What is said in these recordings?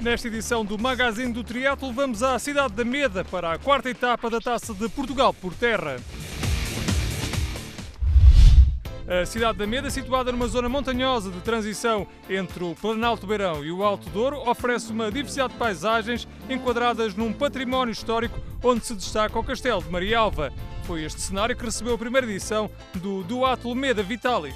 Nesta edição do Magazine do Triatlo vamos à cidade da Meda para a quarta etapa da Taça de Portugal por terra. A cidade da Meda, situada numa zona montanhosa de transição entre o Planalto Beirão e o Alto Douro, oferece uma diversidade de paisagens enquadradas num património histórico onde se destaca o Castelo de Marialva. Foi este cenário que recebeu a primeira edição do Duatlo Meda Vitalis.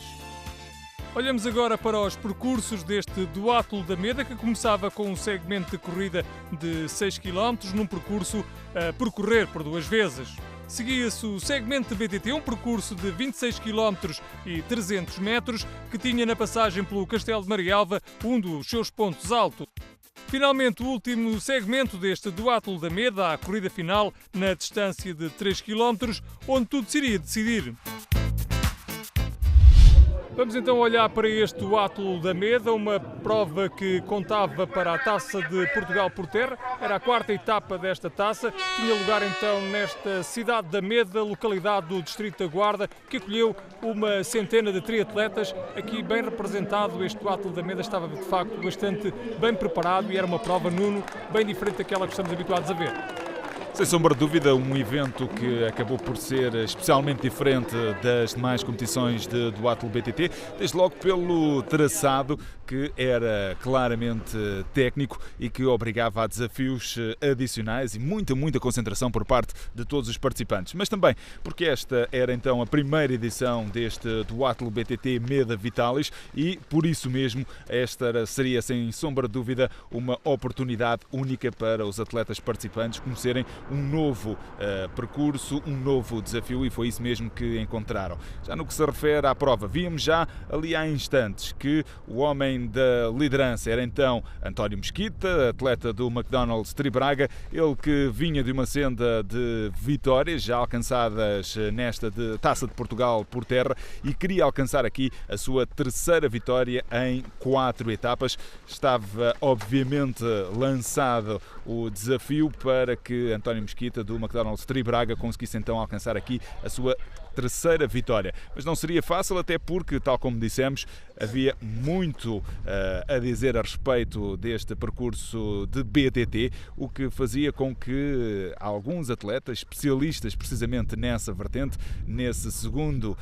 Olhamos agora para os percursos deste Duatlo da Meda, que começava com um segmento de corrida de 6 km, num percurso a percorrer por duas vezes. Seguia-se o segmento de BTT, um percurso de 26 km e 300 metros, que tinha na passagem pelo Castelo de Marialva um dos seus pontos altos. Finalmente, o último segmento deste Duatlo da Meda, a corrida final na distância de 3 km, onde tudo se iria decidir. Vamos então olhar para este Duatlo da Meda, uma prova que contava para a Taça de Portugal por terra. Era a quarta etapa desta taça. Tinha lugar então nesta cidade da Meda, localidade do Distrito da Guarda, que acolheu uma centena de triatletas. Aqui bem representado, este Duatlo da Meda estava de facto bastante bem preparado e era uma prova, Nuno, bem diferente daquela que estamos habituados a ver. Sem sombra de dúvida, um evento que acabou por ser especialmente diferente das demais competições de Duatlo BTT, desde logo pelo traçado, que era claramente técnico e que obrigava a desafios adicionais e muita concentração por parte de todos os participantes. Mas também porque esta era então a primeira edição deste Duatlo BTT Meda Vitalis e, por isso mesmo, esta seria sem sombra de dúvida uma oportunidade única para os atletas participantes conhecerem um novo percurso, um novo desafio, e foi isso mesmo que encontraram. Já no que se refere à prova, víamos já ali há instantes que o homem da liderança era então António Mesquita, atleta do McDonald's Tribraga, ele que vinha de uma senda de vitórias já alcançadas nesta Taça de Portugal por terra e queria alcançar aqui a sua terceira vitória em 4 etapas. Estava obviamente lançado o desafio para que António Mesquita do McDonald's Tribraga conseguisse então alcançar aqui a sua terceira vitória. Mas não seria fácil, até porque, tal como dissemos, havia muito a dizer a respeito deste percurso de BTT, o que fazia com que alguns atletas, especialistas precisamente nessa vertente, nesse segundo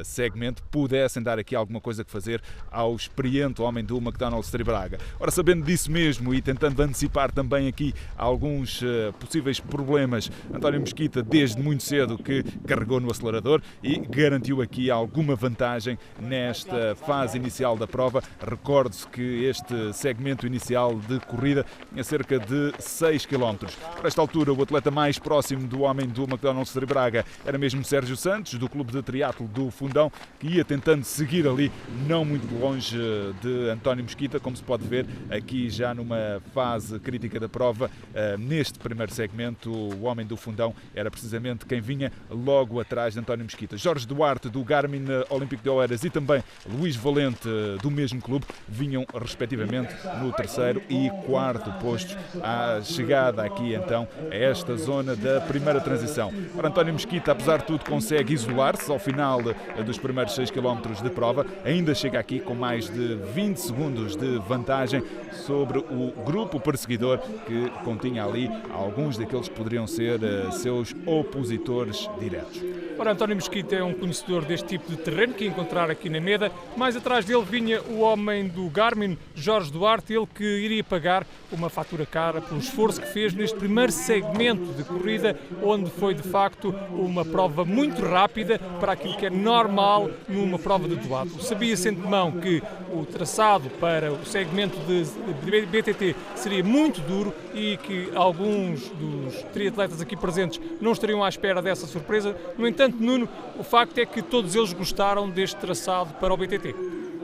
segmento, pudessem dar aqui alguma coisa que fazer ao experiente homem do McDonald's Tribraga. Ora, sabendo disso mesmo e tentando antecipar também aqui alguns possíveis problemas, António Mesquita, desde muito cedo, que carregou no acelerador e garantiu aqui alguma vantagem nesta fase inicial da prova. Recorde-se que este segmento inicial de corrida tinha cerca de 6 km. Por esta altura, o atleta mais próximo do homem do McDonald's Tribraga era mesmo Sérgio Santos, do Clube de Triatlo do Fundão, que ia tentando seguir ali, não muito longe de António Mesquita, como se pode ver aqui já numa fase crítica da prova. Neste primeiro segmento, o homem do Fundão era precisamente quem vinha logo atrás de António Mesquita. Jorge Duarte, do Garmin Olímpico de Oeiras, e também Luís Valente, do mesmo clube, vinham respectivamente no terceiro e quarto postos à chegada aqui então a esta zona da primeira transição. Ora, António Mesquita, apesar de tudo, consegue isolar-se ao final dos primeiros 6 km de prova, ainda chega aqui com mais de 20 segundos de vantagem sobre o grupo perseguidor, que continha ali alguns daqueles que poderiam ser seus opositores diretos. Ora, António Mesquita é um conhecedor deste tipo de terreno que ia encontrar aqui na Meda. Mais atrás dele vinha o homem do Garmin, Jorge Duarte, ele que iria pagar uma fatura cara pelo esforço que fez neste primeiro segmento de corrida, onde foi de facto uma prova muito rápida para aquilo que é normal numa prova de duatlo. Sabia-se de antemão que o traçado para o segmento de BTT seria muito duro e que alguns dos triatletas aqui presentes não estariam à espera dessa surpresa. No entanto, Nuno, o facto é que todos eles gostaram deste traçado para o BTT.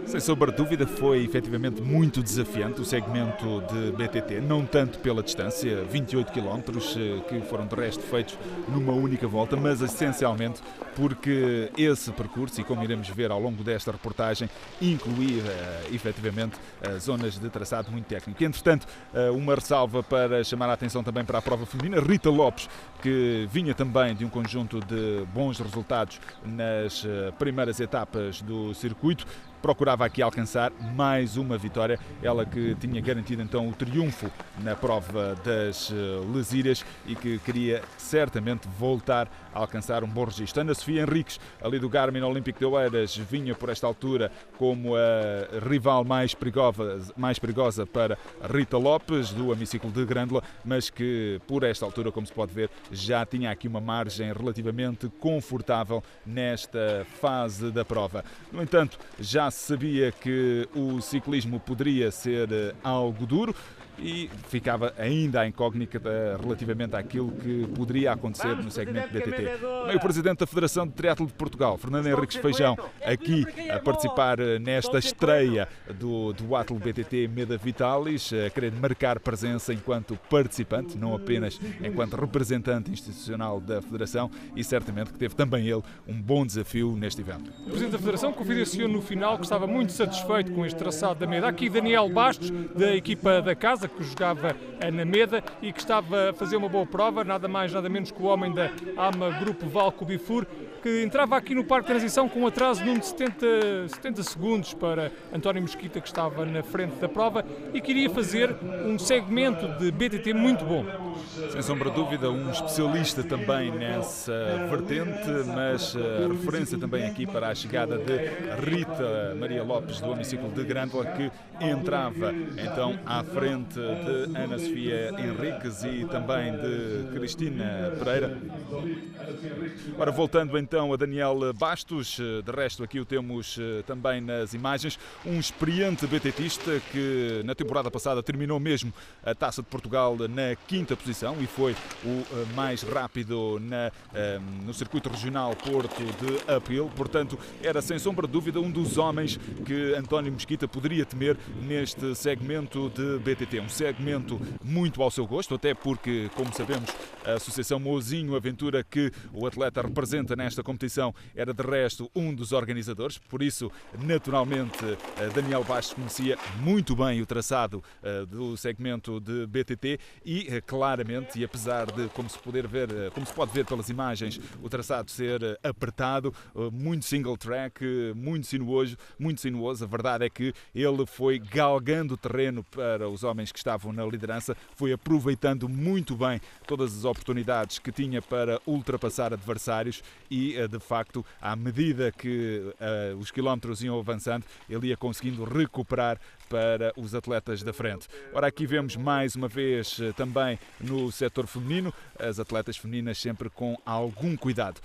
Sem sombra de dúvida, foi efetivamente muito desafiante o segmento de BTT, não tanto pela distância, 28 km, que foram de resto feitos numa única volta, mas essencialmente porque esse percurso, e como iremos ver ao longo desta reportagem, incluía efetivamente zonas de traçado muito técnico. Entretanto, uma ressalva para chamar a atenção também para a prova feminina, Rita Lopes, que vinha também de um conjunto de bons resultados nas primeiras etapas do circuito, procurava aqui alcançar mais uma vitória, ela que tinha garantido então o triunfo na prova das Lesírias e que queria certamente voltar a alcançar um bom registro. Ana Sofia Henriques, ali do Garmin Olímpico de Oeiras, vinha por esta altura como a rival mais perigosa para Rita Lopes, do hemiciclo de Grândola, mas que por esta altura, como se pode ver, já tinha aqui uma margem relativamente confortável nesta fase da prova. No entanto, já se sabia que o ciclismo poderia ser algo duro e ficava ainda a incógnita relativamente àquilo que poderia acontecer no segmento BTT. O presidente da Federação de Triatlo de Portugal, Fernando Henriques Feijão, aqui a participar nesta estreia do Atlo BTT Meda Vitalis, a querer marcar presença enquanto participante, não apenas enquanto representante institucional da Federação, e certamente que teve também ele um bom desafio neste evento. O presidente da Federação confidenciou no final que estava muito satisfeito com este traçado da Meda. Aqui Daniel Bastos, da equipa da casa, que jogava na Meda e que estava a fazer uma boa prova, nada mais nada menos que o homem da AMA Grupo Valco Bifur, que entrava aqui no Parque de Transição com um atraso de 70 segundos para António Mesquita, que estava na frente da prova e queria fazer um segmento de BTT muito bom. Sem sombra de dúvida, um especialista também nessa vertente, mas referência também aqui para a chegada de Rita Maria Lopes, do hemiciclo de Grândola, que entrava então à frente de Ana Sofia Henriques e também de Cristina Pereira. Ora, voltando então a Daniel Bastos, de resto aqui o temos também nas imagens, um experiente BTTista que na temporada passada terminou mesmo a Taça de Portugal na 5ª posição e foi o mais rápido no circuito regional Porto de Uphill, portanto era sem sombra de dúvida um dos homens que António Mesquita poderia temer neste segmento de BTT, um segmento muito ao seu gosto, até porque, como sabemos, a Associação Mozinho Aventura, que o atleta representa nesta competição, era de resto um dos organizadores, por isso naturalmente Daniel Bastos conhecia muito bem o traçado do segmento de BTT e claramente, e apesar de, como se pode ver pelas imagens, o traçado ser apertado, muito single track, muito sinuoso, a verdade é que ele foi galgando terreno para os homens que estavam na liderança, foi aproveitando muito bem todas as oportunidades que tinha para ultrapassar adversários e, de facto, à medida que os quilómetros iam avançando, ele ia conseguindo recuperar para os atletas da frente. Ora, aqui vemos mais uma vez também no setor feminino, as atletas femininas sempre com algum cuidado.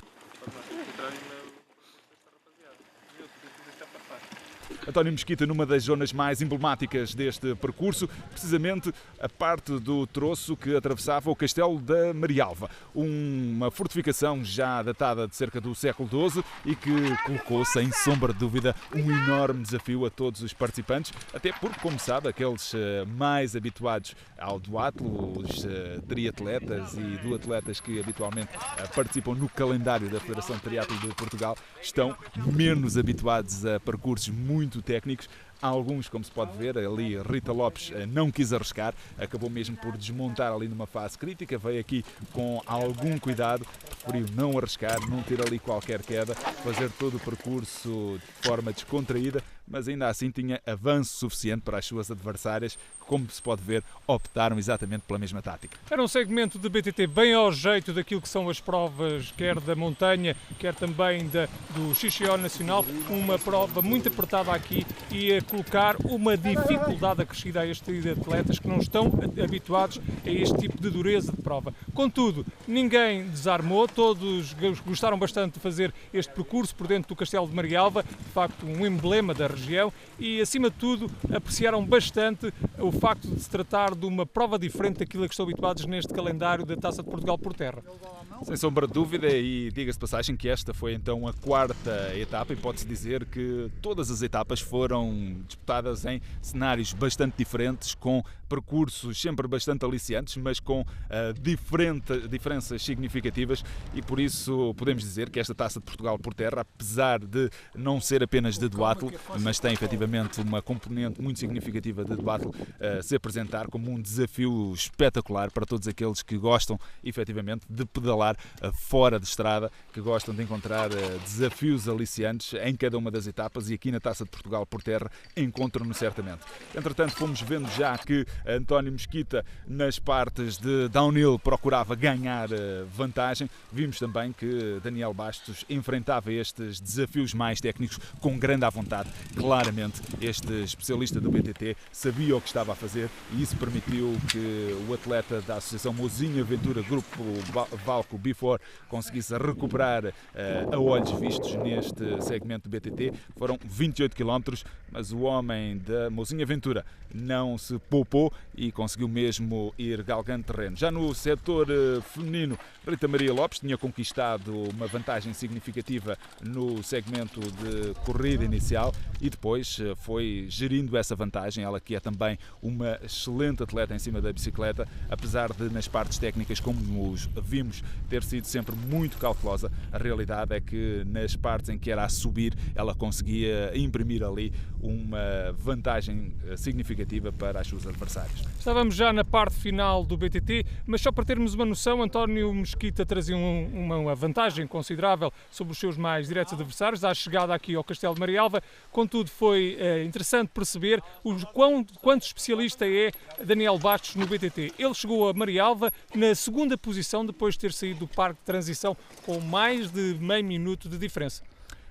António Mesquita numa das zonas mais emblemáticas deste percurso, precisamente a parte do troço que atravessava o Castelo da Marialva, uma fortificação já datada de cerca do século XII e que colocou, sem sombra de dúvida, um enorme desafio a todos os participantes, até porque, como sabe, aqueles mais habituados ao duatlo, os triatletas e duatletas que habitualmente participam no calendário da Federação de Triatlo de Portugal, estão menos habituados a percursos muito técnicos. Alguns, como se pode ver, ali Rita Lopes não quis arriscar, acabou mesmo por desmontar ali numa fase crítica, veio aqui com algum cuidado, preferiu não arriscar, não ter ali qualquer queda, fazer todo o percurso de forma descontraída, mas ainda assim tinha avanço suficiente para as suas adversárias, que, como se pode ver, optaram exatamente pela mesma tática. Era um segmento de BTT bem ao jeito daquilo que são as provas, quer da montanha, quer também do XCO Nacional, uma prova muito apertada aqui e a colocar uma dificuldade acrescida a estes atletas que não estão habituados a este tipo de dureza de prova. Contudo, ninguém desarmou, todos gostaram bastante de fazer este percurso por dentro do Castelo de Marialva, de facto um emblema da região região e, acima de tudo, apreciaram bastante o facto de se tratar de uma prova diferente daquilo a que estão habituados neste calendário da Taça de Portugal por terra. Sem sombra de dúvida, e diga-se de passagem que esta foi então a quarta etapa e pode-se dizer que todas as etapas foram disputadas em cenários bastante diferentes, com percursos sempre bastante aliciantes, mas com diferenças significativas, e por isso podemos dizer que esta Taça de Portugal por terra, apesar de não ser apenas de duatlo, mas tem efetivamente uma componente muito significativa de duatlo, se apresentar como um desafio espetacular para todos aqueles que gostam efetivamente de pedalar fora de estrada, que gostam de encontrar desafios aliciantes em cada uma das etapas, e aqui na Taça de Portugal por terra encontram-no certamente. Entretanto, fomos vendo já que António Mesquita nas partes de downhill procurava ganhar vantagem. Vimos também que Daniel Bastos enfrentava estes desafios mais técnicos com grande à vontade. Claramente este especialista do BTT sabia o que estava a fazer, e isso permitiu que o atleta da Associação Mozinha Ventura Grupo Valco Before conseguisse recuperar a olhos vistos neste segmento do BTT. Foram 28 km, mas o homem da Mozinha Ventura não se poupou e conseguiu mesmo ir galgando terreno. Já no setor feminino, Rita Maria Lopes tinha conquistado uma vantagem significativa no segmento de corrida inicial e depois foi gerindo essa vantagem. Ela que é também uma excelente atleta em cima da bicicleta, apesar de nas partes técnicas, como os vimos, ter sido sempre muito cautelosa. A realidade é que nas partes em que era a subir, ela conseguia imprimir ali uma vantagem significativa para as suas adversárias. Estávamos já na parte final do BTT, mas só para termos uma noção, António Mesquita trazia uma vantagem considerável sobre os seus mais diretos adversários à chegada aqui ao Castelo de Marialva. Contudo, foi interessante perceber quanto especialista é Daniel Bastos no BTT. Ele chegou a Marialva na segunda posição, depois de ter saído do parque de transição com mais de meio minuto de diferença.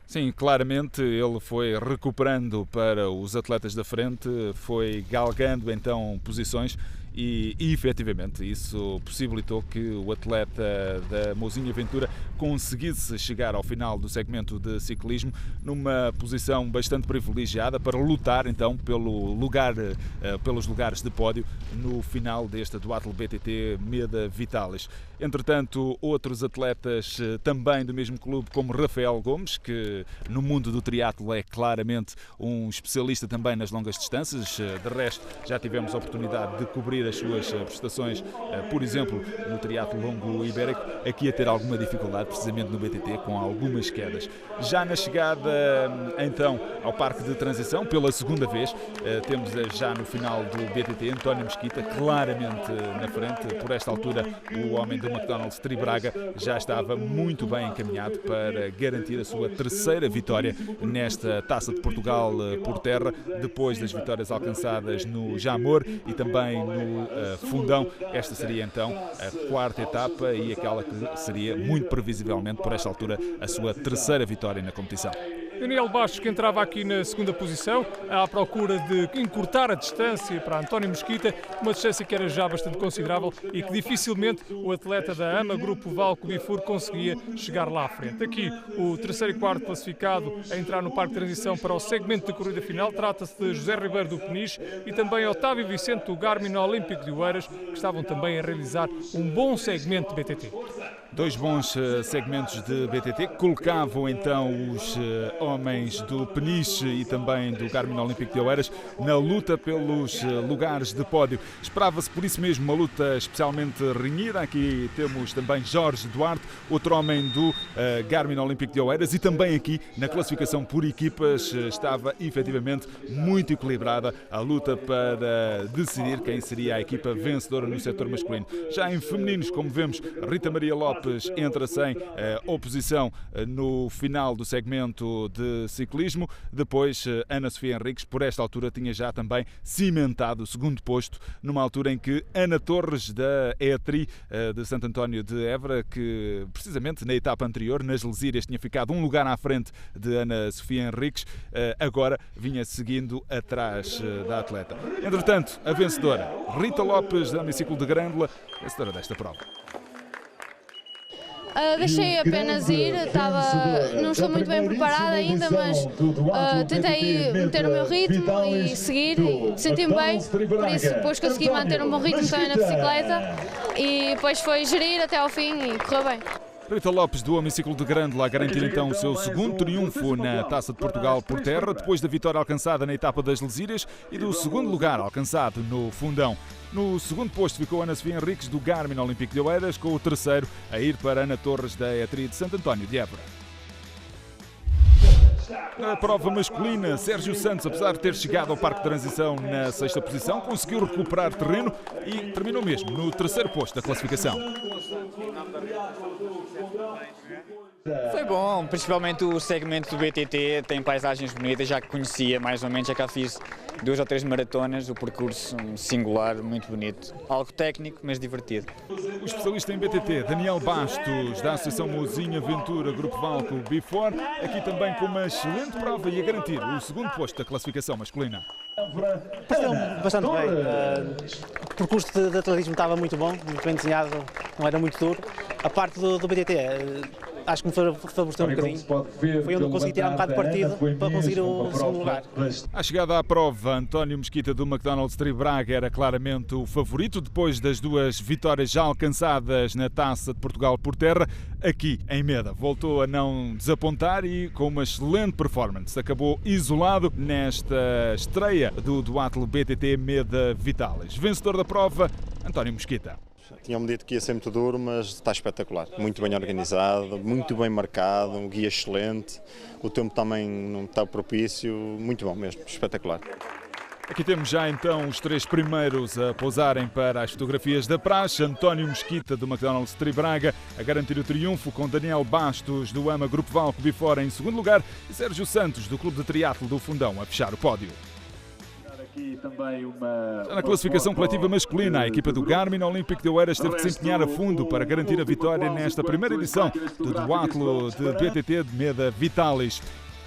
Sim, claramente ele foi recuperando para os atletas da frente, foi galgando então posições e efetivamente isso possibilitou que o atleta da Mozinha Ventura conseguisse chegar ao final do segmento de ciclismo numa posição bastante privilegiada para lutar então pelos lugares de pódio no final deste duatlo BTT Meda Vitalis. Entretanto, outros atletas também do mesmo clube, como Rafael Gomes, que no mundo do triatlo é claramente um especialista também nas longas distâncias. De resto, já tivemos a oportunidade de cobrir as suas prestações, por exemplo, no triatlo longo ibérico, aqui a ter alguma dificuldade precisamente no BTT, com algumas quedas. Já na chegada então ao parque de transição, pela segunda vez, temos já no final do BTT António Mesquita claramente na frente. Por esta altura, o homem do McDonald's Tribraga já estava muito bem encaminhado para garantir a sua terceira vitória nesta Taça de Portugal por terra, depois das vitórias alcançadas no Jamor e também no Fundão. Esta seria então a quarta etapa e aquela que seria muito previsivelmente por esta altura a sua terceira vitória na competição. Daniel Bastos, que entrava aqui na segunda posição, à procura de encurtar a distância para António Mesquita, uma distância que era já bastante considerável e que dificilmente o atleta da AMA Grupo Valco Bifur conseguia chegar lá à frente. Aqui, o terceiro e quarto classificado a entrar no parque de transição para o segmento de corrida final, trata-se de José Ribeiro do Peniche e também Otávio Vicente do Garmin Olímpico de Oeiras, que estavam também a realizar um bom segmento de BTT. Dois bons segmentos de BTT colocavam então os homens do Peniche e também do Garmin Olímpico de Oeiras na luta pelos lugares de pódio. Esperava-se por isso mesmo uma luta especialmente renhida. Aqui temos também Jorge Duarte, outro homem do Garmin Olímpico de Oeiras, e também aqui na classificação por equipas estava efetivamente muito equilibrada a luta para decidir quem seria a equipa vencedora no setor masculino. Já em femininos, como vemos, Rita Maria Lopes entra sem oposição no final do segmento de ciclismo. Depois, Ana Sofia Henriques, por esta altura, tinha já também cimentado o segundo posto, numa altura em que Ana Torres, da EATRI de Santo António de Évora, que precisamente na etapa anterior, nas Lesírias, tinha ficado um lugar à frente de Ana Sofia Henriques, agora vinha seguindo atrás da atleta. Entretanto, a vencedora, Rita Lopes, da Hemiciclo de Grândola, vencedora desta prova. Deixei apenas ir, não estou muito bem preparada ainda, mas tentei meter o meu ritmo e seguir, e senti-me bem, por isso depois consegui manter um bom ritmo também na bicicleta e depois foi gerir até ao fim e correu bem. Rita Lopes do Hemiciclo de Grândola a garantir então o seu segundo triunfo na Taça de Portugal por terra, depois da vitória alcançada na etapa das Lesírias e do segundo lugar alcançado no Fundão. No segundo posto ficou Ana Sofia Henriques do Garmin Olímpico de Oeiras, com o terceiro a ir para Ana Torres da ETRI de Santo António de Évora. Na prova masculina, Sérgio Santos, apesar de ter chegado ao Parque de Transição na sexta posição, conseguiu recuperar terreno e terminou mesmo no terceiro posto da classificação. Foi bom, principalmente o segmento do BTT, tem paisagens bonitas, já que conhecia mais ou menos, já cá fiz 2 ou 3 maratonas, o percurso singular, muito bonito. Algo técnico, mas divertido. O especialista em BTT, Daniel Bastos, da Associação Mozinho Aventura Grupo Valco Before, aqui também com uma excelente prova e a garantir o segundo posto da classificação masculina. Pareceu bastante bem. O percurso de atletismo estava muito bom, muito bem desenhado, não era muito duro. A parte do BTT, acho que me favoreceu um bocadinho. Foi onde eu consegui tirar um bocado de partido para conseguir o segundo lugar. À chegada à prova, António Mesquita do McDonald's Tri Braga era claramente o favorito, depois das 2 vitórias já alcançadas na Taça de Portugal por terra. Aqui em Meda voltou a não desapontar e com uma excelente performance acabou isolado nesta estreia do duatlo BTT Meda Vitalis. Vencedor da prova, António Mesquita. Tinham-me dito que ia ser muito duro, mas está espetacular. Muito bem organizado, muito bem marcado, um guia excelente, o tempo também não está propício, muito bom mesmo, espetacular. Aqui temos já então os 3 primeiros a pousarem para as fotografias da praxe. António Mesquita do McDonald's Tri Braga a garantir o triunfo, com Daniel Bastos do AMA Grupo Valco Before em segundo lugar e Sérgio Santos do Clube de Triatlo do Fundão a fechar o pódio. Já na classificação coletiva masculina, a equipa do Garmin Olímpico de Oeiras teve de se empenhar a fundo para garantir a vitória nesta primeira edição do duatlo de BTT de Meda Vitalis.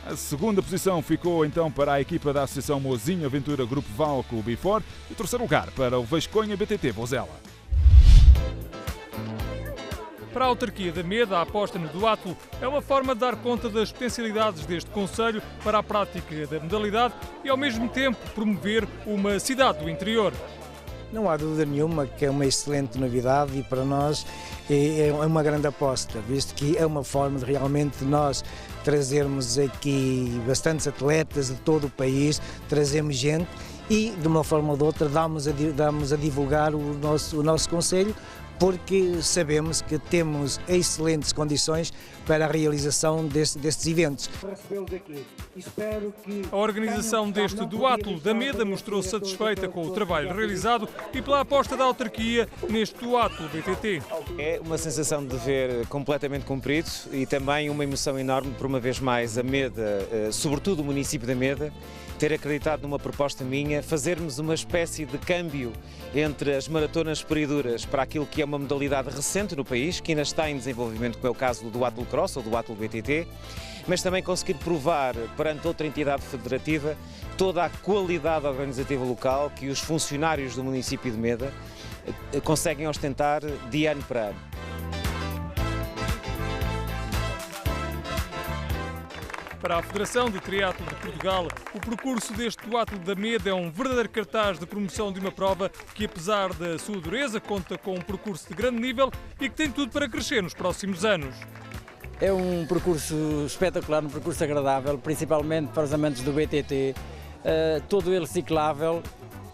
A segunda posição ficou então para a equipa da Associação Mozinho Aventura Grupo Valco Before e o terceiro lugar para o Vasconha BTT Vozela. Para a autarquia da Meda, a aposta no duatlo é uma forma de dar conta das potencialidades deste concelho para a prática da modalidade e, ao mesmo tempo, promover uma cidade do interior. Não há dúvida nenhuma que é uma excelente novidade e para nós é uma grande aposta, visto que é uma forma de realmente nós trazermos aqui bastantes atletas de todo o país, trazemos gente e, de uma forma ou de outra, damos a divulgar o nosso concelho, porque sabemos que temos excelentes condições para a realização destes eventos. A organização deste duatlo da Meda mostrou-se satisfeita com o trabalho realizado e pela aposta da autarquia neste duatlo BTT. É uma sensação de dever completamente cumprido e também uma emoção enorme por uma vez mais a Meda, sobretudo o município da Meda, ter acreditado numa proposta minha, fazermos uma espécie de câmbio entre as maratonas puriduras para aquilo que é uma modalidade recente no país, que ainda está em desenvolvimento, como é o caso do duatlo cross ou do duatlo BTT, mas também conseguir provar perante outra entidade federativa toda a qualidade organizativa local que os funcionários do município de Meda conseguem ostentar de ano para ano. Para a Federação de Triatlo de Portugal, o percurso deste duatlo da Meda é um verdadeiro cartaz de promoção de uma prova que, apesar da sua dureza, conta com um percurso de grande nível e que tem tudo para crescer nos próximos anos. É um percurso espetacular, um percurso agradável, principalmente para os amantes do BTT, todo ele ciclável,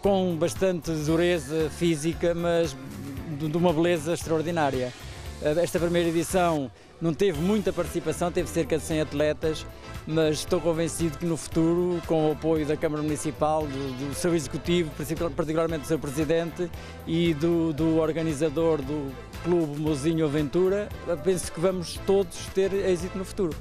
com bastante dureza física, mas de uma beleza extraordinária. Esta primeira edição não teve muita participação, teve cerca de 100 atletas, mas estou convencido que no futuro, com o apoio da Câmara Municipal, do seu Executivo, particularmente do seu Presidente e do organizador do Clube Mozinho Aventura, penso que vamos todos ter êxito no futuro.